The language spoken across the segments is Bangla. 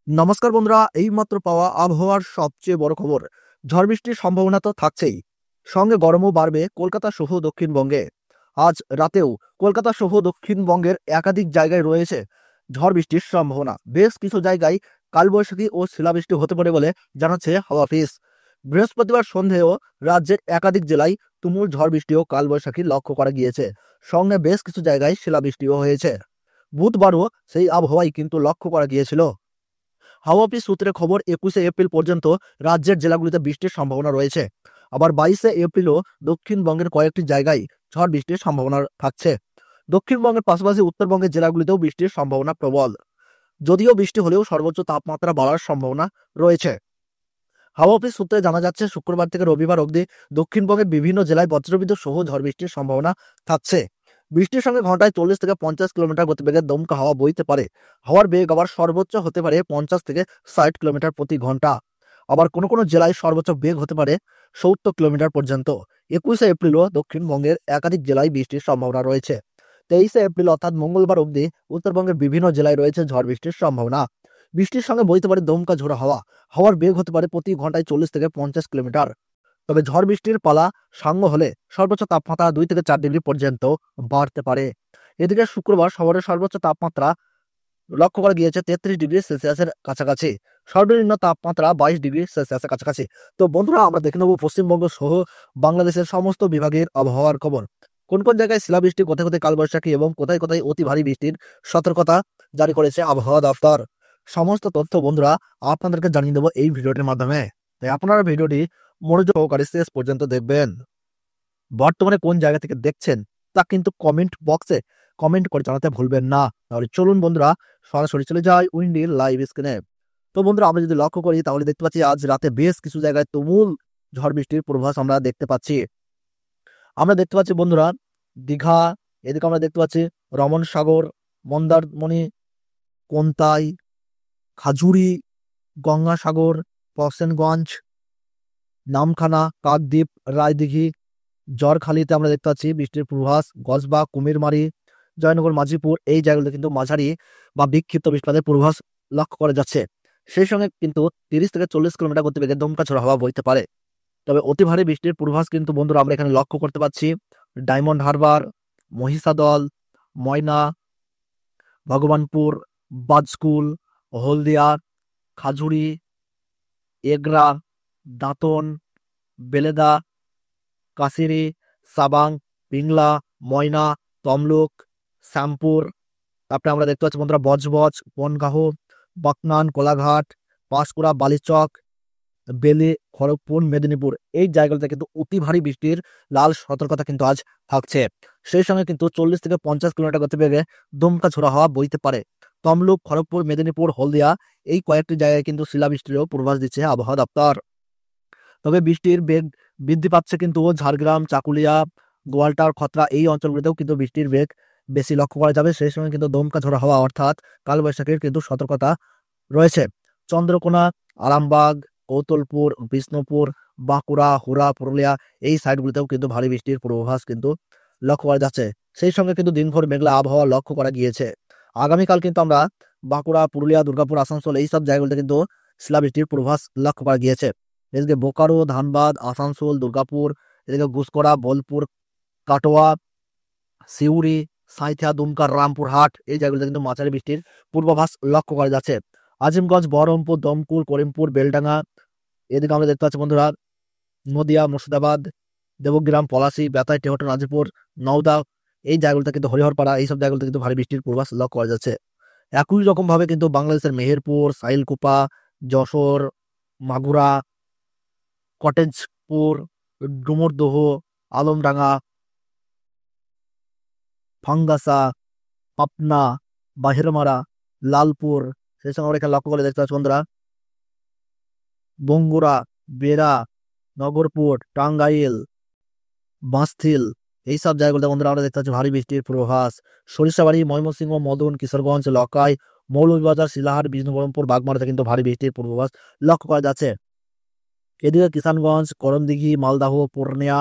নমস্কার বন্ধুরা, এইমাত্র পাওয়া আবহাওয়ার সবচেয়ে বড় খবর। ঝড় বৃষ্টির সম্ভাবনা তো থাকছেই, সঙ্গে গরমও বাড়বে কলকাতা সহ দক্ষিণবঙ্গে। আজ রাতেও কলকাতা সহ দক্ষিণবঙ্গের একাধিক জায়গায় রয়েছে ঝড় বৃষ্টির সম্ভাবনা। বেশ কিছু জায়গায় কালবৈশাখী ও শিলাবৃষ্টি হতে পারে বলে জানাচ্ছে হাওয়া অফিস। বৃহস্পতিবার সন্ধেও রাজ্যের একাধিক জেলায় তুমুল ঝড় বৃষ্টি ও কালবৈশাখী লক্ষ্য করা গিয়েছে, সঙ্গে বেশ কিছু জায়গায় শিলাবৃষ্টিও হয়েছে। বুধবারও সেই আবহাওয়াই কিন্তু লক্ষ্য করা গিয়েছিল। হাওয়া অফিস সূত্রে খবর, 21শে এপ্রিল পর্যন্ত রাজ্যের জেলাগুলিতে বৃষ্টির সম্ভাবনা রয়েছে। আবার 22শে এপ্রিলও দক্ষিণবঙ্গের কয়েকটি জায়গায় ঝড় বৃষ্টির সম্ভাবনা থাকছে। দক্ষিণবঙ্গের পাশাপাশি উত্তরবঙ্গের জেলাগুলিতেও বৃষ্টির সম্ভাবনা প্রবল। যদিও বৃষ্টি হলেও সর্বোচ্চ তাপমাত্রা বাড়ার সম্ভাবনা রয়েছে। হাওয়া অফিস সূত্রে জানা যাচ্ছে, শুক্রবার থেকে রবিবার অবধি দক্ষিণবঙ্গের বিভিন্ন জেলায় বজ্রবিদ্যুৎ সহ ঝড় বৃষ্টির সম্ভাবনা থাকছে। বৃষ্টির সঙ্গে ঘন্টায় 40 থেকে 50 কিলোমিটার গতিবেগে দমকা হাওয়া বইতে পারে। হাওয়ার বেগ আবার সর্বোচ্চ হতে পারে 50 থেকে 60 কিলোমিটার প্রতি ঘন্টা। আবার কোনো কোনো জেলায় সর্বোচ্চ বেগ হতে পারে 70 কিলোমিটার পর্যন্ত। 21শে এপ্রিলও দক্ষিণবঙ্গের একাধিক জেলায় বৃষ্টির সম্ভাবনা রয়েছে। 23শে এপ্রিল অর্থাৎ মঙ্গলবার অবধি উত্তরবঙ্গের বিভিন্ন জেলায় রয়েছে ঝড় বৃষ্টির সম্ভাবনা। বৃষ্টির সঙ্গে বইতে পারে দমকা ঝোড়ো হাওয়া। হাওয়ার বেগ হতে পারে প্রতি ঘন্টায় 40 থেকে 50 কিলোমিটার। তবে ঝড় বৃষ্টির পালা সাঙ্গ হলে সর্বোচ্চ তাপমাত্রা 2 থেকে 4 ডিগ্রি পর্যন্ত বাড়তে পারে। এদিকে শুক্রবার শহরের সর্বোচ্চ তাপমাত্রা লক্ষ্য করা গিয়েছে 33 ডিগ্রি সেলসিয়াসের কাছাকাছি। সর্বনিম্ন তাপমাত্রা 22 ডিগ্রি সেলসিয়াসের কাছাকাছি। তো বন্ধুরা, আমরা দেখে নেব পশ্চিমবঙ্গ সহ বাংলাদেশের সমস্ত বিভাগের আবহাওয়ার খবর। কোন কোন জায়গায় শিলাবৃষ্টি, কোথায় কোথায় কালবৈশাখী এবং কোথায় কোথায় অতি ভারী বৃষ্টির সতর্কতা জারি করেছে আবহাওয়া দপ্তর। সমস্ত তথ্য বন্ধুরা আপনাদেরকে জানিয়ে দেবো এই ভিডিওটির মাধ্যমে। তাই আপনারা ভিডিওটি মনোযোগ সহকারে শেষ পর্যন্ত দেখবেন। বর্তমানে কোন জায়গা থেকে দেখছেন তা কিন্তু কমেন্ট বক্সে কমেন্ট করে জানাতে ভুলবেন না। তাহলে চলুন বন্ধুরা, সরাসরি চলে যাই উইন্ডির লাইভ স্ক্রিনে। তো বন্ধুরা, আমরা যদি লক্ষ্য করি তাহলে দেখতে পাচ্ছি আজ রাতে বেশ কিছু জায়গায় তুমুল ঝড় বৃষ্টির পূর্বাভাস আমরা দেখতে পাচ্ছি। আমরা দেখতে পাচ্ছি বন্ধুরা, দীঘা, এদিকে আমরা দেখতে পাচ্ছি রমন সাগর, মন্দারমণি, কোন্তাই, খাজুরি, গঙ্গাসাগর, পশনগঞ্জ, নামখানা, কাকদ্বীপ, রায়দিঘি, ঝড়খালিতে আমরা দেখতে পাচ্ছি বৃষ্টির পূর্বাভাস। কসবা, কুমিরমারি, জয়নগর, মাঝিপুর এই জায়গাগুলোতে কিন্তু মাঝারি বা বিক্ষিপ্ত বৃষ্টিপাতের পূর্বাভাস লক্ষ্য করা যাচ্ছে। সেই সঙ্গে কিন্তু 30 থেকে 40 কিলোমিটার গতিবেগে দমকা ঝোড়ো হাওয়া বইতে পারে। তবে অতি ভারী বৃষ্টির পূর্বাভাস কিন্তু বন্ধুরা আমরা এখানে লক্ষ্য করতে পাচ্ছি ডায়মন্ড হারবার, মহিষাদল, ময়না, ভগবানপুর, বাজকুল, হলদিয়া, খাজুরি, এগরা, দাঁতন, বেলেদা, কাশিরি, সাবাং, পিংলা, ময়না, তমলুক, শ্যামপুর। তারপরে আমরা দেখতে পাচ্ছি বন্ধুরা বজবজ, বনগাহ, বাকনান, কোলাঘাট, পাঁশকুড়া, বালিচক, বেলে, খড়গপুর, মেদিনীপুর এই জায়গাগুলোতে কিন্তু অতি ভারী বৃষ্টির লাল সতর্কতা কিন্তু আজ থাকছে। সেই সঙ্গে কিন্তু 40 থেকে 50 কিলোমিটার গতিবেগে দমকা ঝোড়ো হাওয়া বইতে পারে। তমলুক, খড়গপুর, মেদিনীপুর, হলদিয়া এই কয়েকটি জায়গায় কিন্তু শিলাবৃষ্টিরও পূর্বাভাস দিচ্ছে আবহাওয়া দপ্তর। তবে বৃষ্টির বেগ বৃদ্ধি পাচ্ছে কিন্তু ঝাড়গ্রাম, চাকুলিয়া, গোয়ালটার, খতরা এই অঞ্চলগুলিতেও কিন্তু বৃষ্টির বেগ বেশি লক্ষ্য করা যাবে। সেই সঙ্গে কিন্তু দমকা ঝোড়ো হাওয়া অর্থাৎ কালবৈশাখীর কিন্তু সতর্কতা রয়েছে। চন্দ্রকোনা, আরামবাগ, কৌতলপুর, বিষ্ণুপুর, বাঁকুড়া, হুরা, পুরুলিয়া এই সাইডগুলিতেও কিন্তু ভারী বৃষ্টির পূর্বাভাস কিন্তু লক্ষ্য করা যাচ্ছে। সেই সঙ্গে কিন্তু দিনভর মেঘলা আবহাওয়া লক্ষ্য করা গিয়েছে। আগামীকাল কিন্তু আমরা বাঁকুড়া, পুরুলিয়া, দুর্গাপুর, আসানসোল এই সব জায়গাগুলিতে কিন্তু শিলাবৃষ্টির পূর্বাভাস লক্ষ্য করা গিয়েছে। এদিকে বোকারো, ধানবাদ, আসানসোল, দুর্গাপুর, এদিকে গুসকরা, বোলপুর, কাটোয়া, সিউড়ি, সাঁইথিয়া, দুমকা, রামপুরহাট এই জায়গাগুলোতে কিন্তু মাঝারি বৃষ্টির পূর্বাভাস লক্ষ্য করা যাচ্ছে। আজিমগঞ্জ, বহরমপুর, দমকুল, করিমপুর, বেলডাঙ্গা, এদিকে আমরা দেখতে পাচ্ছি বন্ধুরা নদিয়া, মুর্শিদাবাদ, দেবগ্রাম, পলাশী, বেতাই, টেহটন, নাজিপুর, নওদা এই জায়গাগুলোতে কিন্তু হরিহরপাড়া এইসব জায়গাগুলোতে কিন্তু ভারী বৃষ্টির পূর্বাভাস লক্ষ্য করা যাচ্ছে। একই রকম ভাবে কিন্তু বাংলাদেশের মেহেরপুর, সাইলকুপা, যশোর, মাগুরা, কটেজপুর, ডুমুরদহ, আলমডাঙ্গা, ফাঙ্গাসা, পাবনা, বাহিরমারা, লালপুর সেই সঙ্গে আমরা এখানে লক্ষ্য করে দেখতে পাচ্ছি বন্ধুরা বঙ্গুরা, বেরা, নগরপুর, টাঙ্গাইল, বাঁশথিল এইসব জায়গাগুলোতে বন্ধুরা আমরা দেখতে পাচ্ছি ভারী বৃষ্টির পূর্বাভাস। সরিষাবাড়ি, ময়মনসিংহ, মদন, কিশোরগঞ্জ, লকাই, মৌলভীবাজার, শিলাহাট, বিষ্ণুবরমপুর, বাগমারাতে কিন্তু ভারী বৃষ্টির পূর্বাভাস লক্ষ্য করা যাচ্ছে। এদিকে কিষানগঞ্জ, করণদিঘি, মালদাহ, পূর্ণিয়া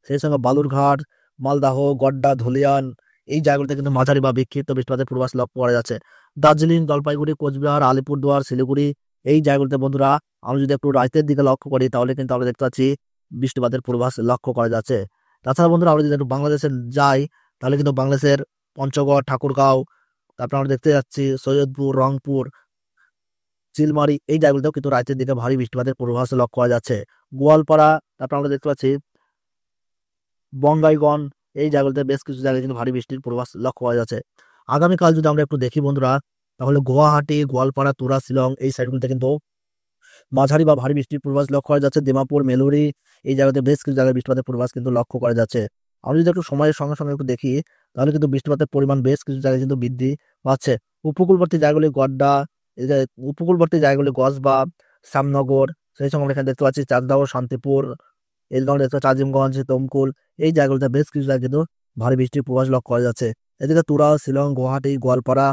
সেই সঙ্গে বালুরঘাট, মালদাহ, গড্ডা, ধুলিয়ান এই জায়গাগুলোতে কিন্তু মাঝারি বা বিক্ষিপ্ত বৃষ্টিপাতের পূর্বাভাস লক্ষ্য করা যাচ্ছে। দার্জিলিং, জলপাইগুড়ি, কোচবিহার, আলিপুরদুয়ার, শিলিগুড়ি এই জায়গাগুলোতে বন্ধুরা আমরা যদি একটু রাতের দিকে লক্ষ্য করি তাহলে কিন্তু আমরা দেখতে পাচ্ছি বৃষ্টিপাতের পূর্বাভাস লক্ষ্য করা যাচ্ছে। তাছাড়া বন্ধুরা আমরা যদি একটু বাংলাদেশে যাই তাহলে কিন্তু বাংলাদেশের পঞ্চগড়, ঠাকুরগাঁও, তারপর আমরা দেখতে যাচ্ছি সৈয়দপুর, রংপুর, চিলমারি এই জায়গাগুলোতেও কিন্তু রাতের দিকে ভারী বৃষ্টিপাতের পূর্বাভাস লক্ষ্য করা যাচ্ছে। গোয়ালপাড়া, তারপর আমরা দেখতে পাচ্ছি বঙ্গাইগঞ্জ এই জায়গাগুলোতে বেশ কিছু জায়গায় কিন্তু ভারী বৃষ্টির পূর্বাভাস লক্ষ্য করা যাচ্ছে। আগামীকাল যদি আমরা একটু দেখি বন্ধুরা তাহলে গুয়াহাটি, গোয়ালপাড়া, তুরা, শিলং এই সাইডগুলোতে কিন্তু মাঝারি বা ভারী বৃষ্টির পূর্বাভাস লক্ষ্য করা যাচ্ছে। দিমাপুর, মেলুরি এই জায়গাতে বেশ কিছু জায়গায় বৃষ্টিপাতের পূর্বাভাস কিন্তু লক্ষ্য করা যাচ্ছে। আমরা যদি একটু সময়ের সঙ্গে সঙ্গে একটু দেখি তাহলে কিন্তু বৃষ্টিপাতের পরিমাণ বেশ কিছু জায়গায় কিন্তু বৃদ্ধি পাচ্ছে। উপকূলবর্তী জায়গাগুলি গড্ডা, এই যে উপকূলবর্তী জায়গাগুলি কসবা, শ্যামনগর, সেই সঙ্গে আমরা এখানে দেখতে পাচ্ছি চাকদাহ, শান্তিপুর, এদিকে আমরা দেখতে পাচ্ছি আজিমগঞ্জ, দমকুল এই জায়গাগুলোতে বেশ কিছু জায়গায় কিন্তু ভারী বৃষ্টির পূর্বাভাস লক্ষ্য করা যাচ্ছে। এদিকে তুরা, শিলং, গুয়াহাটি, গোয়ালপাড়া,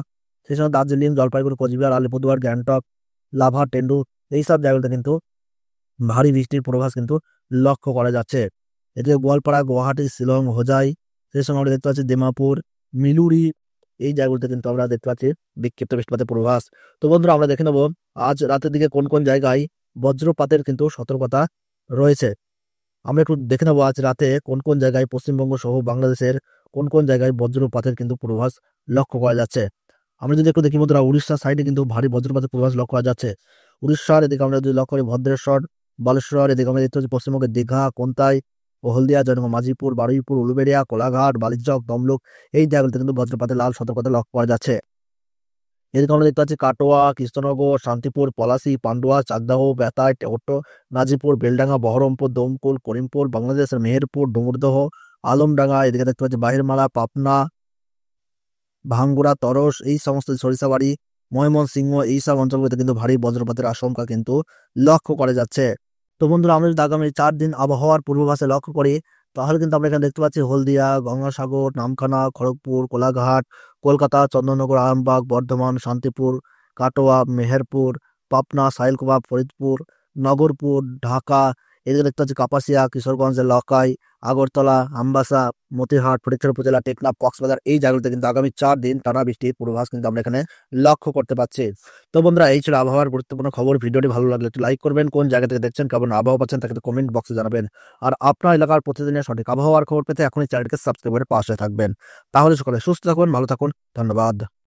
সেই সঙ্গে দার্জিলিং, জলপাইগুড়ি, কোচবিহার, আলিপুরদুয়ার, গ্যাংটক, লাভা, টেন্ডু এইসব জায়গাগুলোতে কিন্তু ভারী বৃষ্টির পূর্বাভাস কিন্তু লক্ষ্য করা যাচ্ছে। এদিকে গোয়ালপাড়া, গুয়াহাটি, শিলং, হোজাই, সেই সঙ্গে আমরা দেখতে পাচ্ছি দিমাপুর, মিলুরি এই জায়গাগুলোতে কিন্তু আমরা দেখতে পাচ্ছি বিক্ষিপ্ত বৃষ্টিপাতের পূর্বাভাস। তো বন্ধুরা আমরা দেখে নেবো আজ রাতের দিকে কোন কোন জায়গায় বজ্রপাতের কিন্তু সতর্কতা রয়েছে। আমরা একটু দেখে নেবো আজ রাতে কোন কোন জায়গায় পশ্চিমবঙ্গ সহ বাংলাদেশের কোন কোন জায়গায় বজ্রপাতের কিন্তু পূর্বাভাস লক্ষ্য করা যাচ্ছে। আমরা যদি একটু দেখি বন্ধুরা উড়িষ্যার সাইডে কিন্তু ভারী বজ্রপাতের পূর্বাভাস লক্ষ্য করা যাচ্ছে। উড়িষ্যার এদিকে আমরা যদি লক্ষ্য করি ভদ্রেশ্বর, বালেশ্বর, এদিকে আমরা দেখতে পাচ্ছি পশ্চিমবঙ্গের দীঘা, কোন্তাই ও হলদিয়া, জয়নগর, মাঝিপুর, বারুইপুর, উলুবেড়িয়া, কোলাঘাট, বালিচক, তমলুক এই জায়গাগুলোতে কিন্তু বজ্রপাতের লাল সতর্কতা লক্ষ্য করা যাচ্ছে। এদিকে আমরা দেখতে পাচ্ছি কাটোয়া, কৃষ্ণনগর, শান্তিপুর, পলাশী, পান্ডুয়া, চাকদাহ, বেতাই, টেকটো, নাজিপুর, বেলডাঙ্গা, বহরমপুর, দমকুল, করিমপুর, বাংলাদেশের মেহেরপুর, ডুমুরদহ, আলমডাঙ্গা, এদিকে দেখতে পাচ্ছি বাহিরমালা, পাবনা, ভাঙ্গুড়া, তরস এই সমস্ত সরিষাবাড়ি, ময়মনসিংহ এইসব অঞ্চলগুলোতে কিন্তু ভারী বজ্রপাতের আশঙ্কা কিন্তু লক্ষ্য করা যাচ্ছে। তো বন্ধুরা আমরা যদি আগামী 4 দিন আবহাওয়ার পূর্বাভাসে লক্ষ্য করি তাহলে কিন্তু আমরা এখানে দেখতে পাচ্ছি হলদিয়া, গঙ্গাসাগর, নামখানা, খড়গপুর, কোলাঘাট, কলকাতা, চন্দননগর, আরামবাগ, বর্ধমান, শান্তিপুর, কাটোয়া, মেহেরপুর, পাবনা, সাইলকুপা, ফরিদপুর, নগরপুর, ঢাকা, এদিকে দেখতে পাচ্ছি কাপাসিয়া, কিশোরগঞ্জের লকাই, আগরতলা, আমবাসা, মতিহাট, ফটিকছড়ি উপজেলা, টেকনাফ, কক্সবাজার এই জায়গাগুলোতে কিন্তু আগামী 4 দিন টানা বৃষ্টির পূর্বাভাস কিন্তু আমরা এখানে লক্ষ্য করতে পারছি। তো বন্ধুরা এই ছিল আবহাওয়ার গুরুত্বপূর্ণ খবর। ভিডিওটি ভালো লাগলে একটু লাইক করবেন, কোন জায়গা থেকে দেখছেন, কেমন আবহাওয়া পাচ্ছেন তাকে কমেন্ট বক্সে জানাবেন। আর আপনার এলাকার প্রতিদিনের সঠিক আবহাওয়ার খবর পেতে এখনই চ্যানেলকে সাবস্ক্রাইব করে পাশে থাকবেন। তাহলে সকলে সুস্থ থাকুন, ভালো থাকুন, ধন্যবাদ।